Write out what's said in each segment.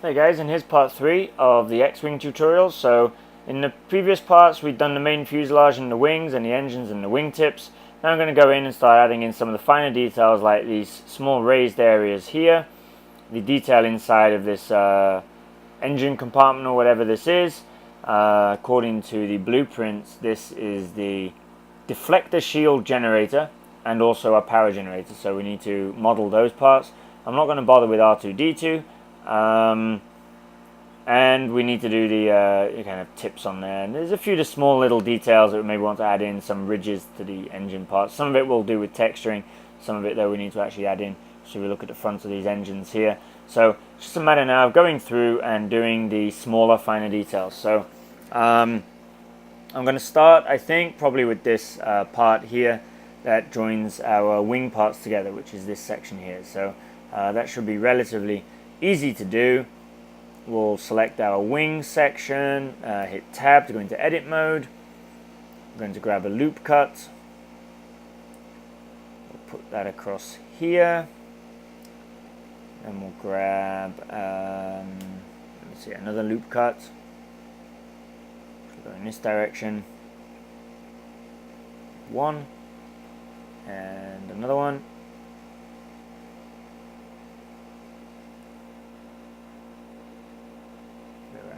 Hey guys, and here's part 3 of the X-Wing tutorial. So in the previous parts we've done the main fuselage and the wings and the engines and the wingtips. Now I'm going to go in and start adding in some of the finer details like these small raised areas here, the detail inside of this engine compartment or whatever this is. According to the blueprints, this is the deflector shield generator and also a power generator, so we need to model those parts. I'm not going to bother with R2-D2. And we need to do the kind of tips on there. And there's a few of the small little details that we maybe want to add in, some ridges to the engine parts. Some of it we'll do with texturing, some of it though we need to actually add in. So we look at the front of these engines here. So it's just a matter now of going through and doing the smaller, finer details. So I'm going to start, I think, probably with this part here that joins our wing parts together, which is this section here. So that should be relatively easy to do. We'll select our wing section, hit tab to go into edit mode. I'm going to grab a loop cut. We'll put that across here. Then we'll grab let me see, another loop cut. Go in this direction. One. And another one.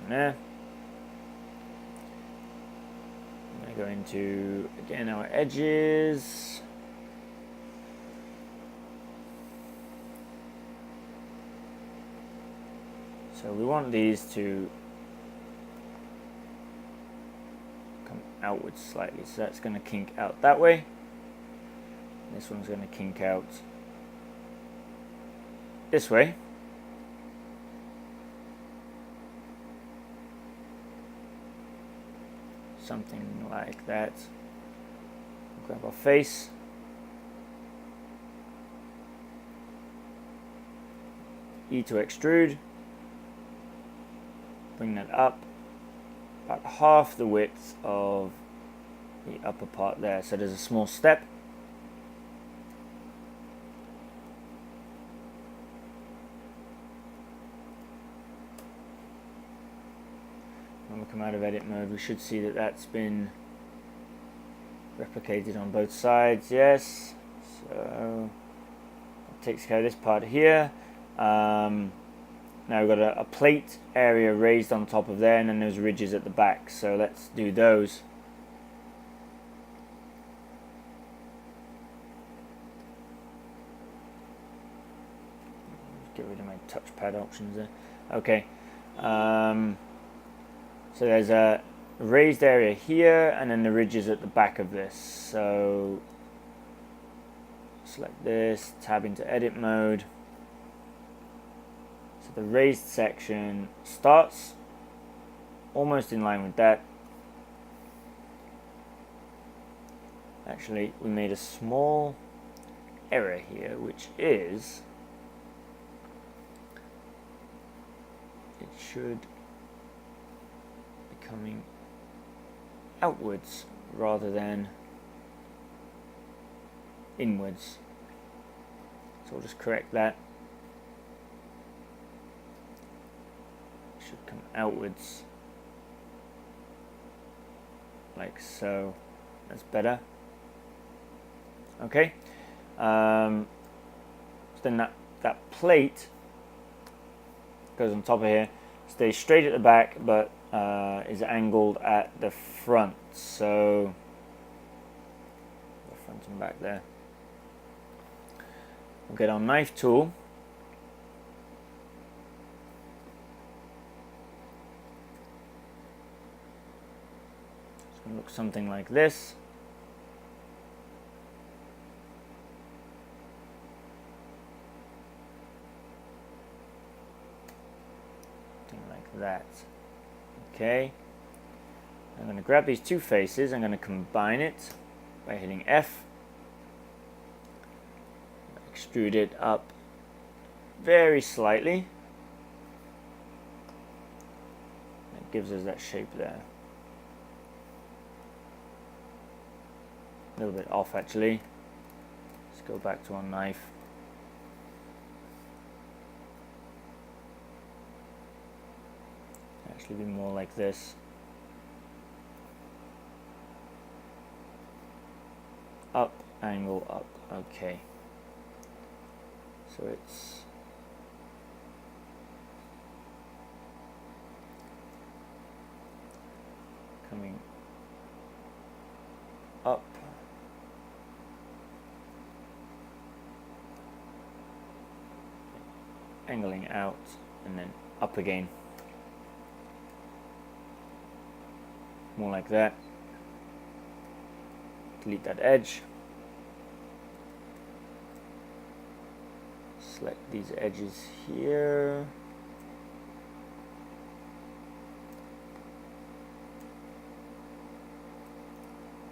There. I'm going to go into, again, our edges. So we want these to come outwards slightly. So that's going to kink out that way. This one's going to kink out this way. Something like that. Grab our face. E to extrude. Bring that up about half the width of the upper part there. So there's a small step. When we come out of edit mode, we should see that that's been replicated on both sides. Yes, so that takes care of this part here. Now we've got a plate area raised on top of there, and then there's ridges at the back, so let's do those. Get rid of my touchpad options there. Okay. So there's a raised area here, and then the ridges at the back of this. So select this, tab into edit mode. So the raised section starts almost in line with that. Actually, we made a small error here, which is it should coming outwards rather than inwards. So we'll just correct that. It should come outwards like so. That's better. Okay. So then that plate goes on top of here, stays straight at the back, but is angled at the front, so the front and back there. We'll get our knife tool. It's going to look something like this. Something like that. Okay, I'm going to grab these two faces, I'm going to combine it by hitting F, extrude it up very slightly. That gives us that shape there. A little bit off actually. Let's go back to our knife. actually be more like this. Up, angle, up. Okay. So it's coming up. Angling out and then up again. More like that. Delete that edge. Select these edges here.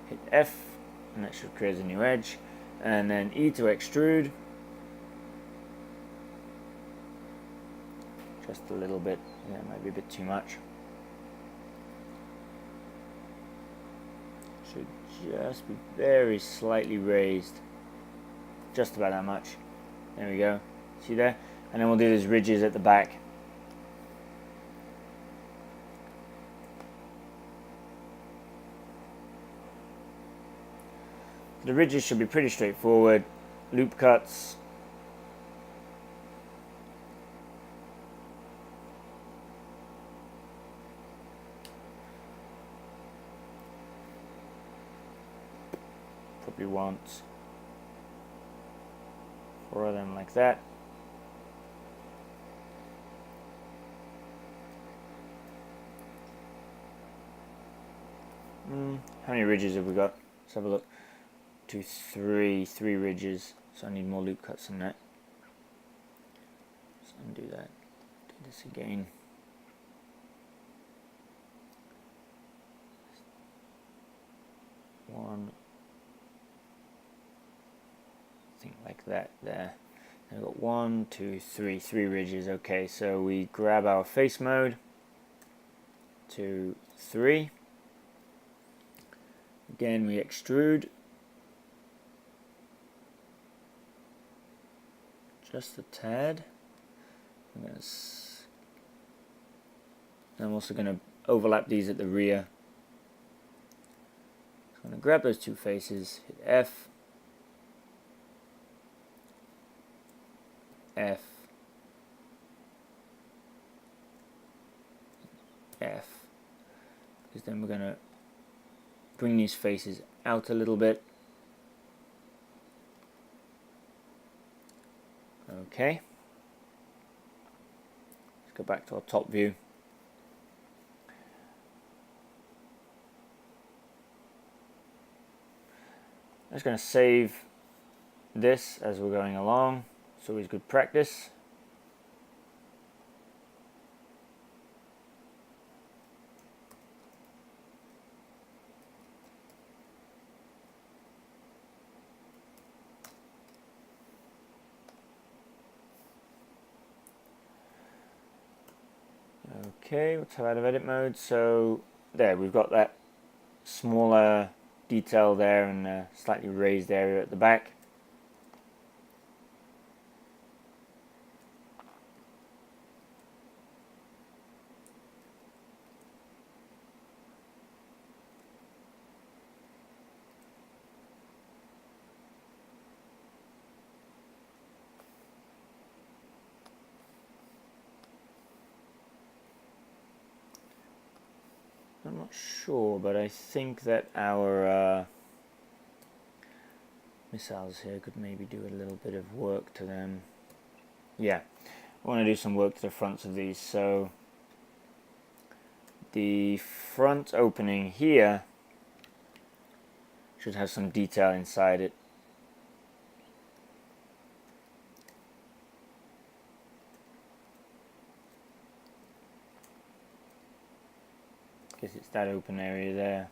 Hit F and that should create a new edge. And then E to extrude. Just a little bit. Yeah, it might be a bit too much. Should just be very slightly raised. Just about that much. There we go. See there? And then we'll do these ridges at the back. The ridges should be pretty straightforward. Loop cuts. Probably want 4 of them like that. How many ridges have we got? Let's have a look. 2, 3 ridges. So I need more loop cuts than that. Let's undo that. Do this again. One. Like that there. I've got 1, 2, 3 ridges. Okay, so we grab our face mode. 2, 3. Again, we extrude. Just a tad. I'm also going to overlap these at the rear. So I'm going to grab those 2 faces, hit F. F, F, because then we're going to bring these faces out a little bit. Okay, let's go back to our top view. I'm just going to save this as we're going along. It's always good practice. Okay, let's have out of edit mode. So there, we've got that smaller detail there and a slightly raised area at the back. I'm not sure, but I think that our missiles here could maybe do a little bit of work to them. Yeah, I want to do some work to the fronts of these. So the front opening here should have some detail inside it. Guess it's that open area there.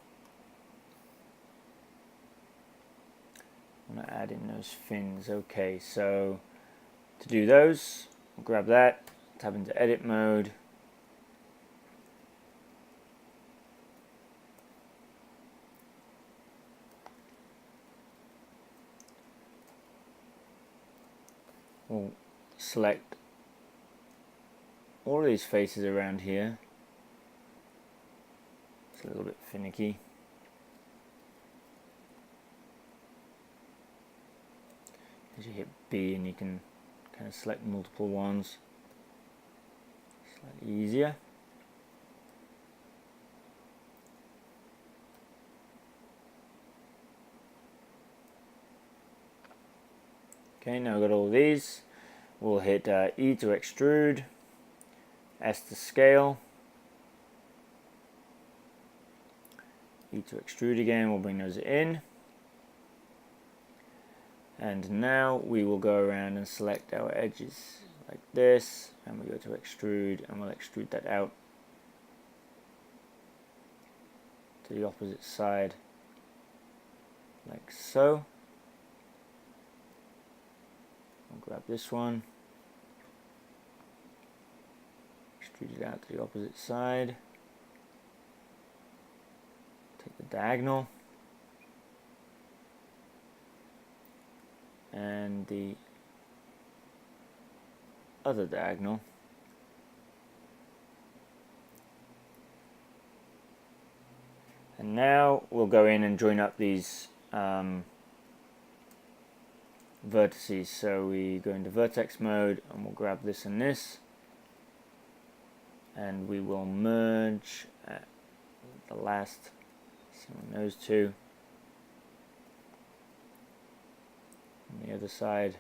I'm going to add in those fins. Okay, so to do those, I'll grab that, tab into edit mode. We'll select all of these faces around here. It's a little bit finicky. As you hit B and you can kind of select multiple ones. Slightly easier. Okay, now we've got all these. We'll hit E to extrude, S to scale, E to extrude again, we'll bring those in. And now we will go around and select our edges like this, and we go to extrude, and we'll extrude that out to the opposite side, like so. I'll grab this one, extrude it out to the opposite side, take the diagonal, and the other diagonal, and now we'll go in and join up these vertices. So we go into vertex mode and we'll grab this and this, and we will merge at the last, so on those two, on the other side.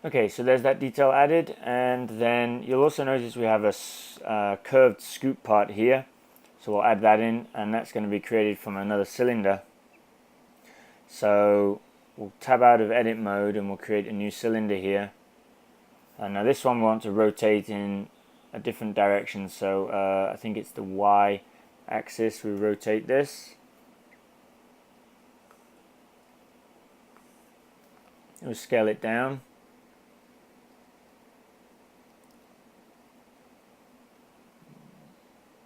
Okay, so there's that detail added, and then you'll also notice we have a curved scoop part here. So we'll add that in, and that's going to be created from another cylinder. So we'll tab out of edit mode and we'll create a new cylinder here. And now this one we want to rotate in a different direction, so I think it's the Y axis. We rotate this. We'll scale it down.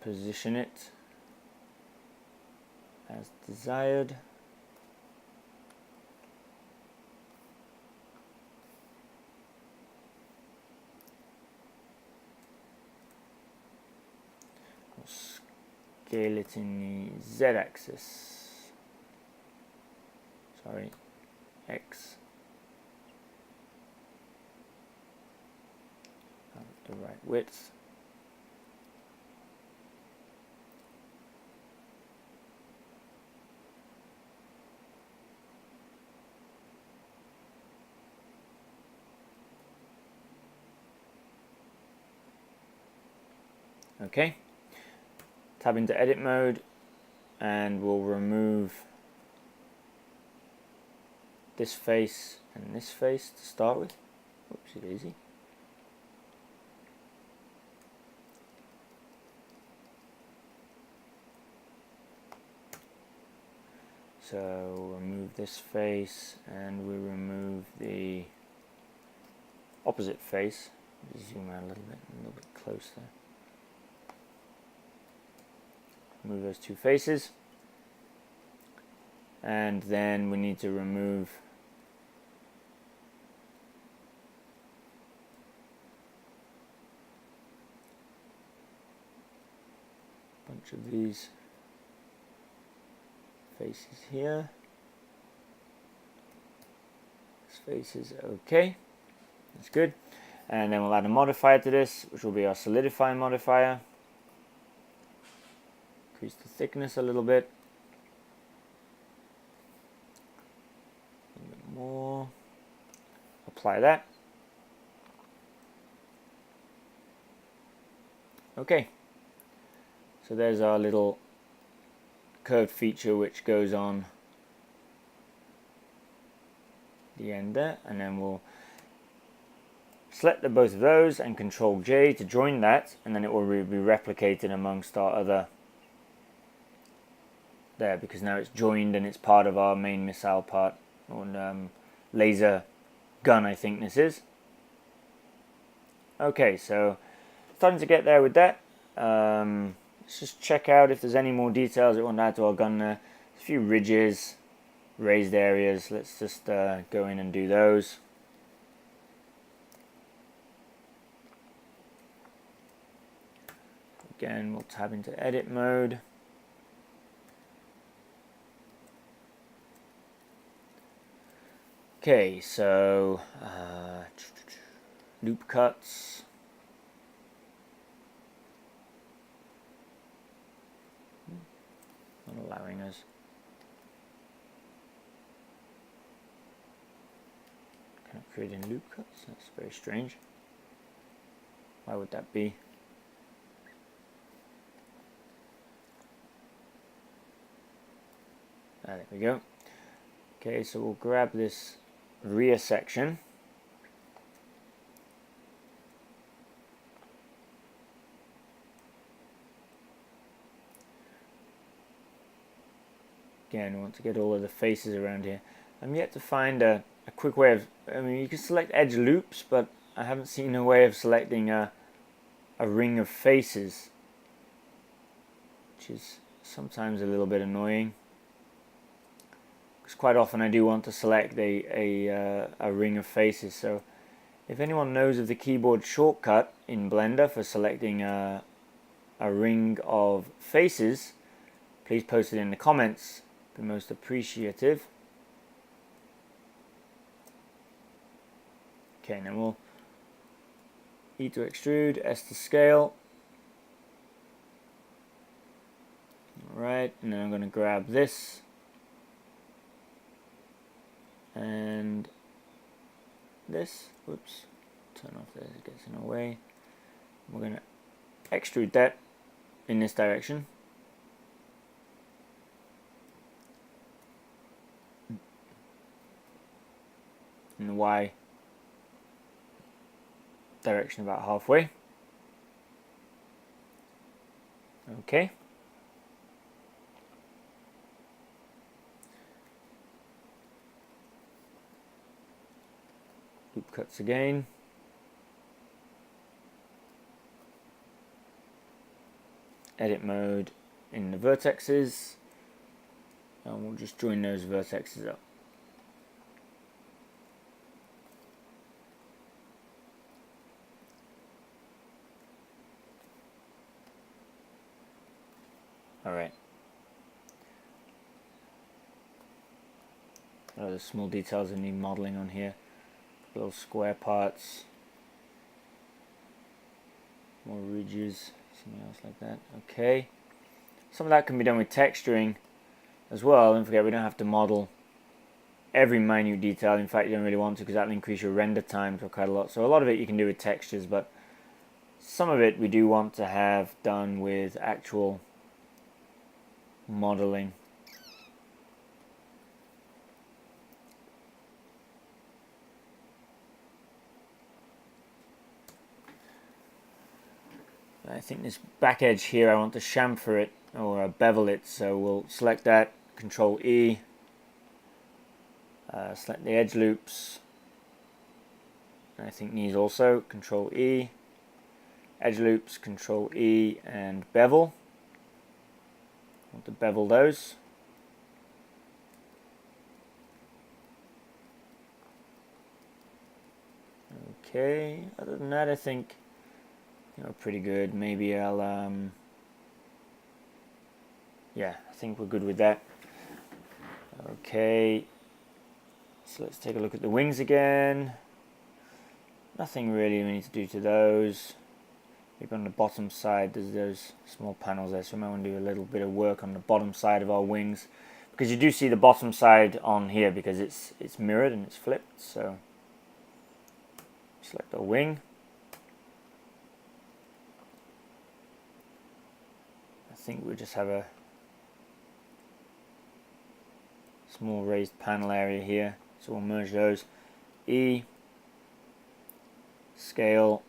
Position it as desired. We'll scale it in the Z axis. Sorry, X. The right width. Okay, tab into edit mode and we'll remove this face and this face to start with. Whoopsie daisy. So we'll remove this face and we remove the opposite face. Zoom out a little bit closer. Remove those two faces, and then we need to remove bunch of these faces here. This face is okay. That's good. And then we'll add a modifier to this, which will be our solidify modifier. Increase the thickness a little bit. A little bit more. Apply that. Okay. So there's our little curved feature which goes on the end there, and then we'll select both of those and Control J to join that, and then it will be replicated amongst our other there, because now it's joined and it's part of our main missile part, or laser gun, I think this is. Okay, so starting to get there with that. Let's just check out if there's any more details that we want to add to our gun there. A few ridges, raised areas. Let's just go in and do those. Again, we'll tab into edit mode. Okay, so loop cuts. Not allowing us. Kind of creating loop cuts. That's very strange. Why would that be? There we go. Okay, so we'll grab this rear section. Again, we want to get all of the faces around here. I'm yet to find a quick way of, I mean, you can select edge loops, but I haven't seen a way of selecting a ring of faces, which is sometimes a little bit annoying. Because quite often I do want to select a ring of faces. So if anyone knows of the keyboard shortcut in Blender for selecting a ring of faces, please post it in the comments. Be most appreciative. Okay, now we'll E to extrude, S to scale. Alright, and then I'm going to grab this and this. Whoops, turn off this, it gets in the way. We're going to extrude that in this direction. In the Y direction about halfway. Okay. Loop cuts again. Edit mode in the vertexes, and we'll just join those vertexes up. Alright. The small details I need modeling on here. Little square parts. More ridges. Something else like that. Okay. Some of that can be done with texturing as well. Don't forget, we don't have to model every minute detail. In fact, you don't really want to, because that will increase your render time for quite a lot. So a lot of it you can do with textures, but some of it we do want to have done with actual modeling. I think this back edge here, I want to chamfer it or bevel it, so we'll select that, Control E, select the edge loops, and I think these also, Control E, edge loops, Control E, and bevel. I want to bevel those. Okay, other than that, I think pretty good. Maybe I'll yeah, I think we're good with that. Okay, so let's take a look at the wings again. Nothing really we need to do to those. Maybe on the bottom side there's those small panels there, so we might want to do a little bit of work on the bottom side of our wings, because you do see the bottom side on here because it's mirrored and it's flipped. So select our wing. I think we'll just have a small raised panel area here, so we'll merge those. E, scale,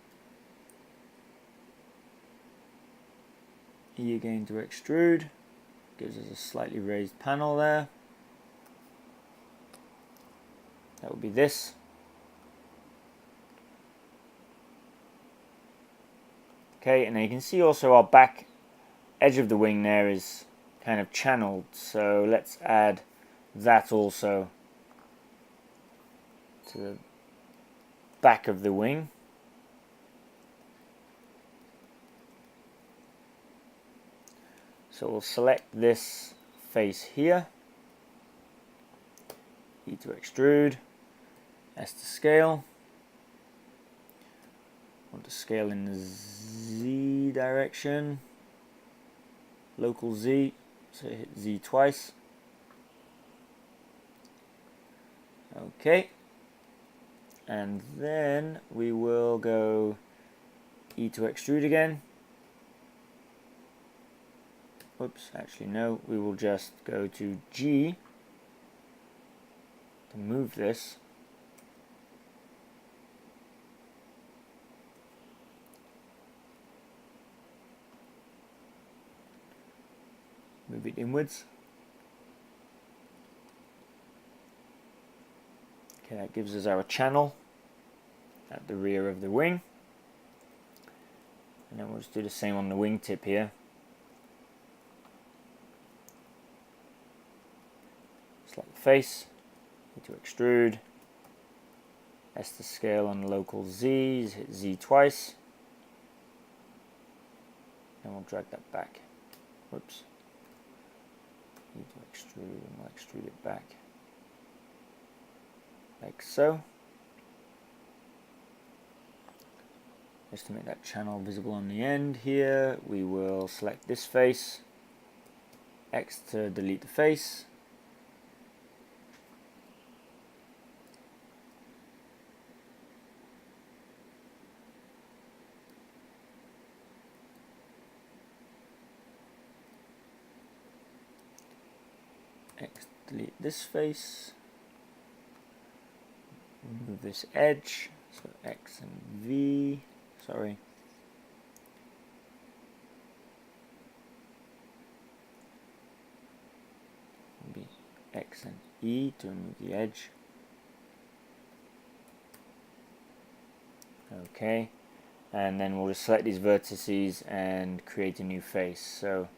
E again to extrude, gives us a slightly raised panel there. That would be this. Okay, and then you can see also our back edge of the wing there is kind of channeled, so let's add that also to the back of the wing. So we'll select this face here, E to extrude, S to scale. Want to scale in the Z direction, local Z, so hit Z twice. Okay, and then we will go E to extrude again. Whoops, actually no, we will just go to G to move this. Move it inwards. Okay, that gives us our channel at the rear of the wing. And then we'll just do the same on the wingtip here. Select the face, E to extrude, S to scale on the local Z's, hit Z twice. And we'll drag that back. Whoops. E to extrude, and we'll extrude it back. Like so. Just to make that channel visible on the end here, we will select this face, X to delete the face. X, delete this face, remove this edge, so X and V, sorry. Maybe X and E to remove the edge. Okay, and then we'll just select these vertices and create a new face. So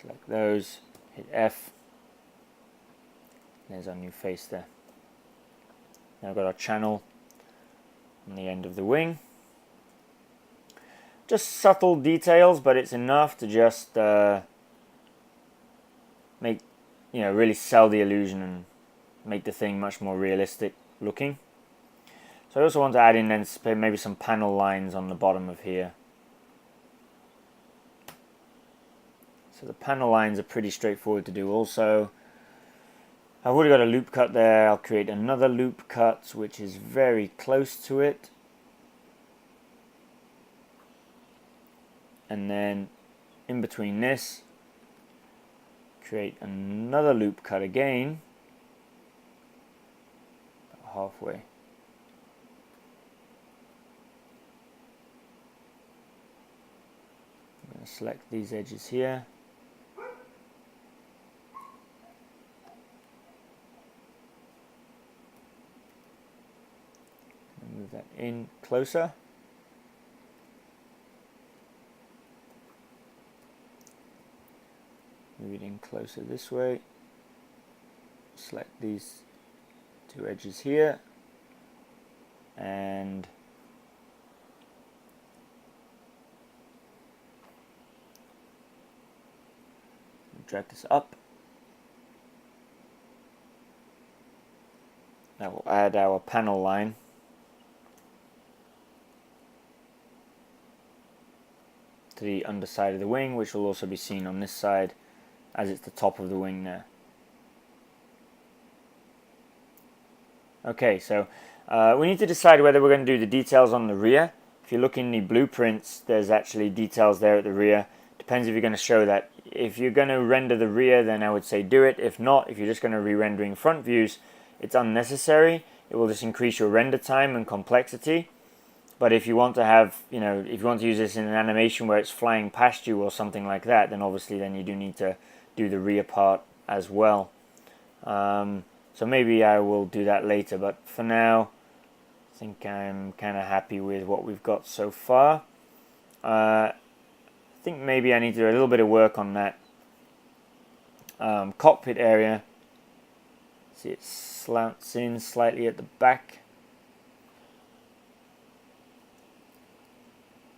select those, hit F, there's our new face there. Now we've got our channel on the end of the wing. Just subtle details, but it's enough to just make, really sell the illusion and make the thing much more realistic looking. So I also want to add in then maybe some panel lines on the bottom of here. So the panel lines are pretty straightforward to do also. I've already got a loop cut there. I'll create another loop cut which is very close to it. And then in between this, create another loop cut again, about halfway. I'm going to select these edges here. Move that in closer. Move it in closer this way. Select these two edges here and drag this up. Now we'll add our panel line. To the underside of the wing, which will also be seen on this side as it's the top of the wing there. Okay, so we need to decide whether we're going to do the details on the rear. If you look in the blueprints, there's actually details there at the rear. Depends if you're going to show that. If you're going to render the rear, then I would say do it. If not, if you're just going to re-rendering front views, it's unnecessary. It will just increase your render time and complexity. But if you want to have, if you want to use this in an animation where it's flying past you or something like that, then obviously then you do need to do the rear part as well. So maybe I will do that later, but for now, I think I'm kind of happy with what we've got so far. I think maybe I need to do a little bit of work on that cockpit area. See, it slants in slightly at the back.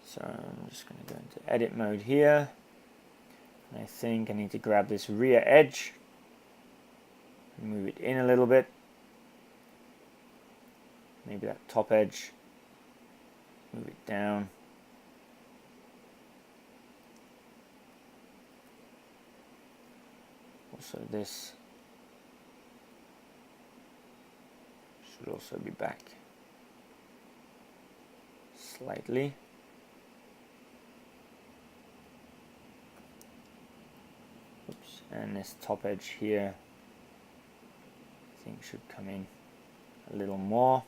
So I'm just going to go into edit mode here. And I think I need to grab this rear edge and move it in a little bit. Maybe that top edge. Move it down. Also this should also be back slightly. Oops. And this top edge here I think should come in a little more.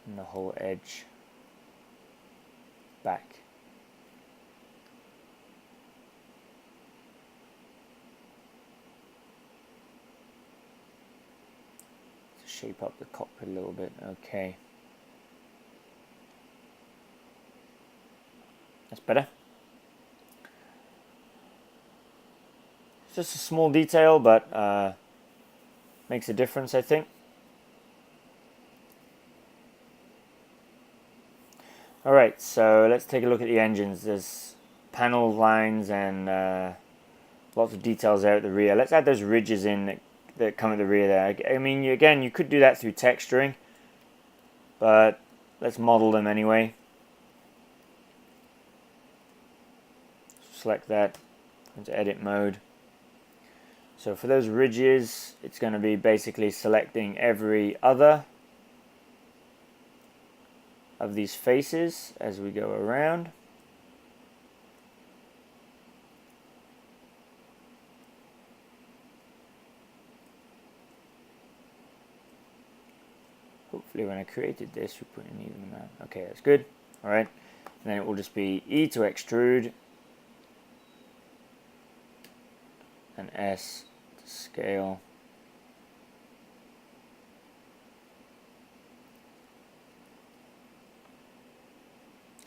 And the whole edge back. To shape up the cockpit a little bit. Okay. That's better. It's just a small detail, but makes a difference, I think. Alright, so let's take a look at the engines. There's panel lines and lots of details there at the rear. Let's add those ridges in that come at the rear there. I mean, again, you could do that through texturing, but let's model them anyway. Select that, into edit mode. So for those ridges, it's going to be basically selecting every other of these faces as we go around. Hopefully when I created this we put an even amount. Okay, that's good. Alright, and then it will just be E to extrude and S to scale.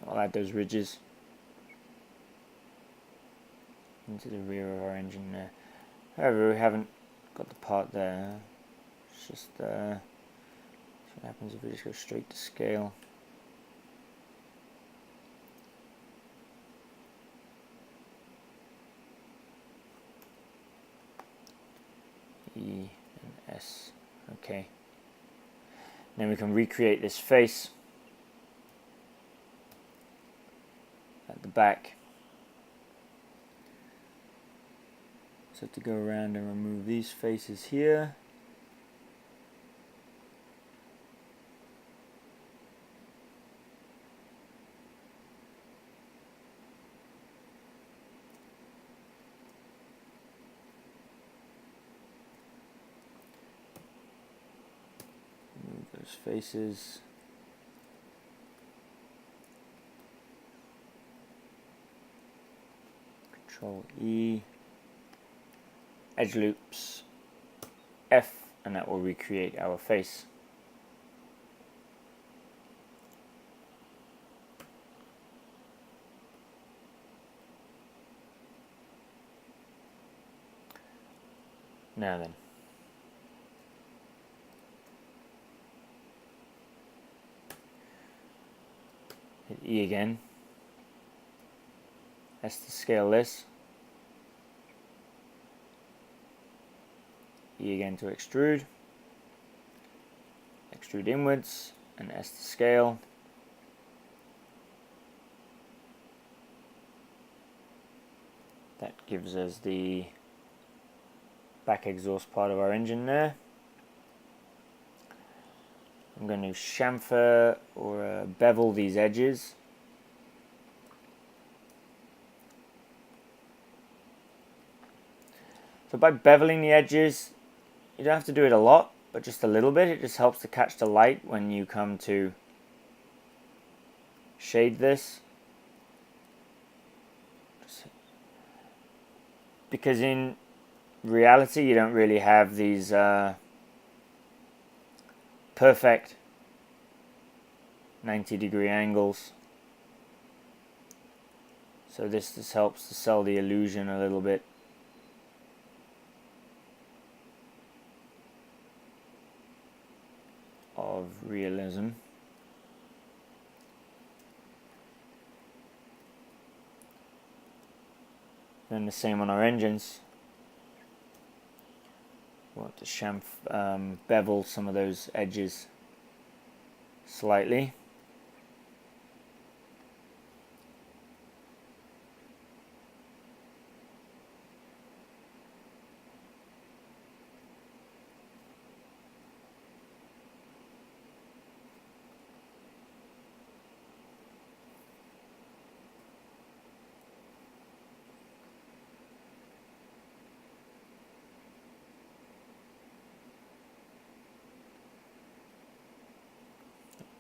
I'll add those ridges into the rear of our engine there. However, we haven't got the part there. It's just what happens if we just go straight to scale. E and S. Okay. Then we can recreate this face at the back. So to go around and remove these faces here. Remove those faces. Control E, edge loops, F, and that will recreate our face. Now then. Hit E again. S to scale this. E again to extrude. Extrude inwards, and S to scale. That gives us the back exhaust part of our engine there. I'm going to chamfer or bevel these edges. So by beveling the edges, you don't have to do it a lot, but just a little bit. It just helps to catch the light when you come to shade this. Because in reality, you don't really have these perfect 90-degree angles. So this just helps to sell the illusion a little bit. Of realism. Then the same on our engines. We want to bevel some of those edges slightly.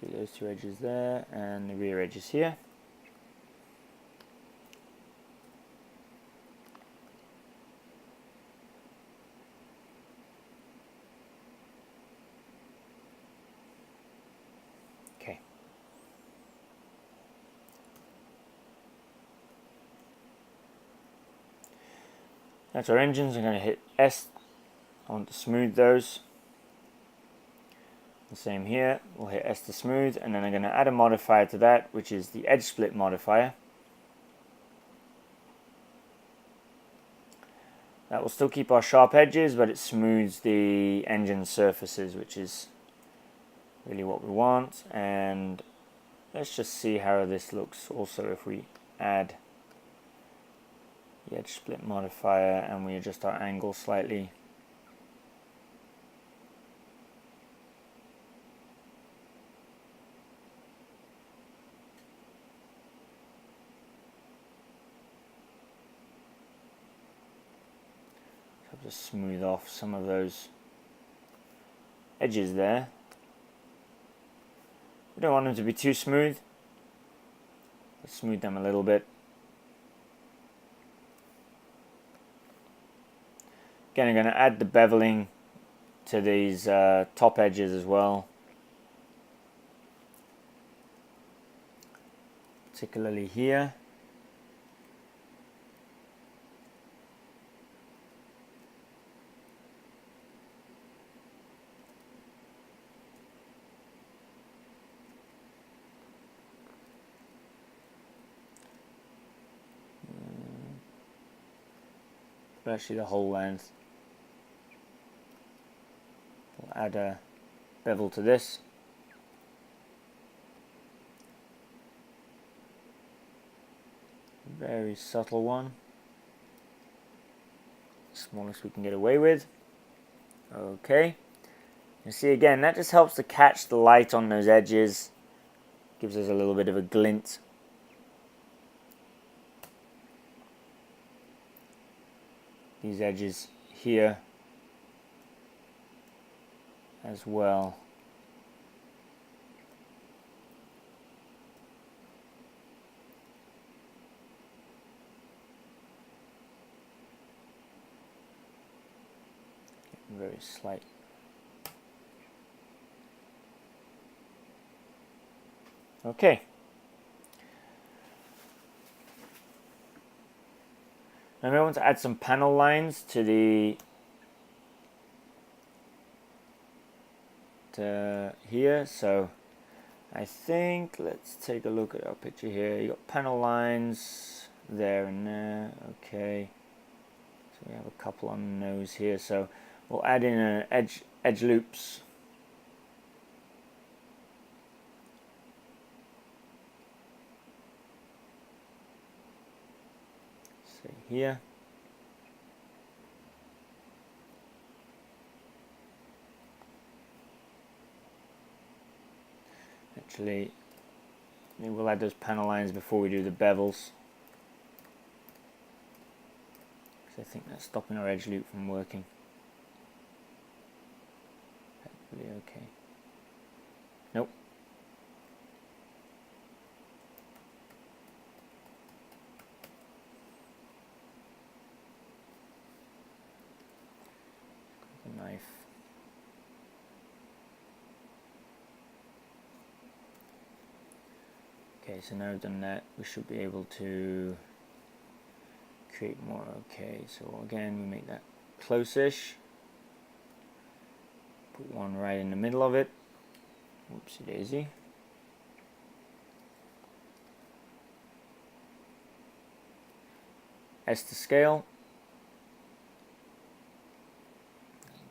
Do those two edges there and the rear edges here. Okay. That's our engines. I'm going to hit S. I want to smooth those. The same here, we'll hit S to smooth, and then I'm going to add a modifier to that, which is the edge split modifier. That will still keep our sharp edges, but it smooths the engine surfaces, which is really what we want. And let's just see how this looks also if we add the edge split modifier and we adjust our angle slightly. Just smooth off some of those edges there. We don't want them to be too smooth. Let's smooth them a little bit. Again, I'm going to add the beveling to these top edges as well. Particularly here. But actually the whole length. We'll add a bevel to this. Very subtle one. Smallest we can get away with. Okay. You see again, that just helps to catch the light on those edges. Gives us a little bit of a glint. These edges here as well. Very slight. Okay. Now I want to add some panel lines to the here. So I think let's take a look at our picture here. You got panel lines there and there. Okay, so we have a couple on the nose here. So we'll add in an edge loops. Say here. Actually, maybe we'll add those panel lines before we do the bevels, because I think that's stopping our edge loop from working. Hopefully okay. Nope. The knife. Okay, so now we've done that, we should be able to create more. Okay, so again, we make that close-ish. Put one right in the middle of it. Whoopsie daisy. S to scale.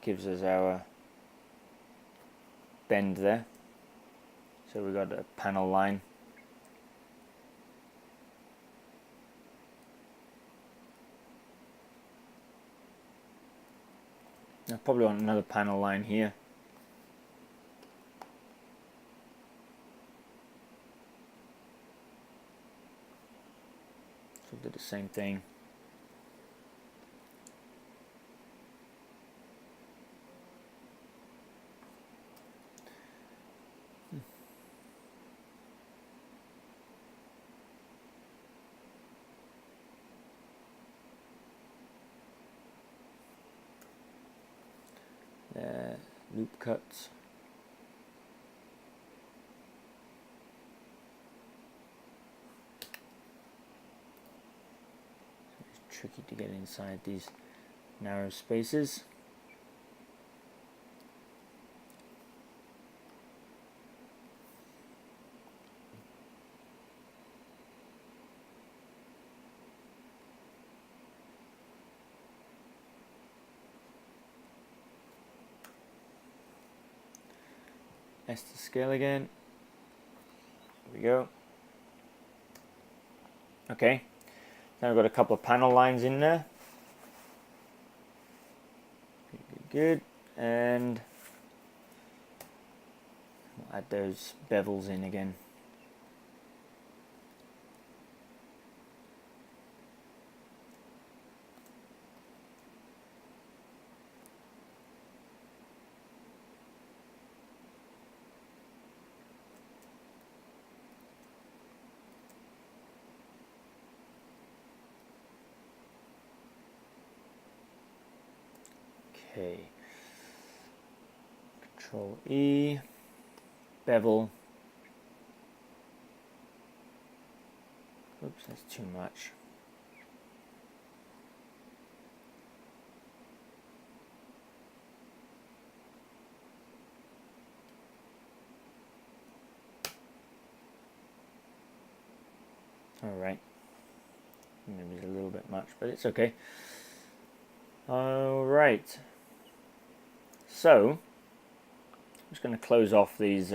Gives us our bend there. So we've got a panel line. I probably want another panel line here. So we'll do the same thing. Loop cuts. It's tricky to get inside these narrow spaces. S to scale again. There we go. Okay, now we've got a couple of panel lines in there. Good. And we'll add those bevels in again. Okay, Control E, bevel. Oops, that's too much. All right, maybe it's a little bit much, but it's okay. All right. So, I'm just going to close off these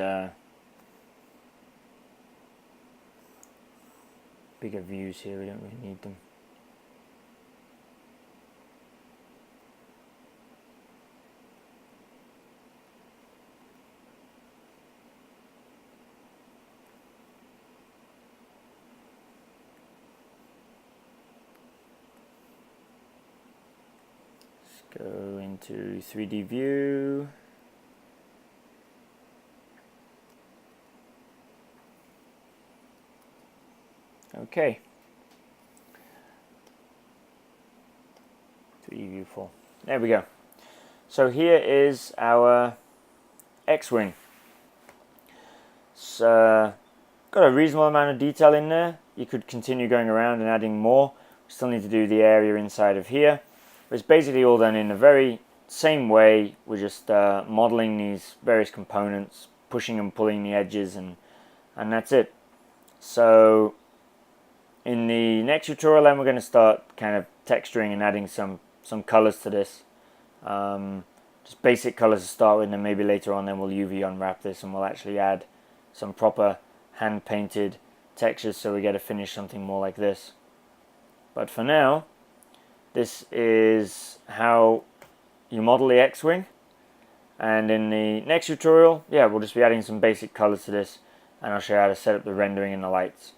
bigger views here. We don't really need them. Let's go into 3D view. Okay. 3D view full. There we go. So here is our X-Wing. It's got a reasonable amount of detail in there. You could continue going around and adding more. We still need to do the area inside of here. But it's basically all done in a very same way, we're just modeling these various components, pushing and pulling the edges, and that's it. So in the next tutorial then we're going to start kind of texturing and adding some colors to this. Just basic colors to start with, and then maybe later on then we'll UV unwrap this and we'll actually add some proper hand painted textures so we get to finish something more like this. But for now, this is how you model the X-Wing, and in the next tutorial, yeah, we'll just be adding some basic colors to this, and I'll show you how to set up the rendering and the lights.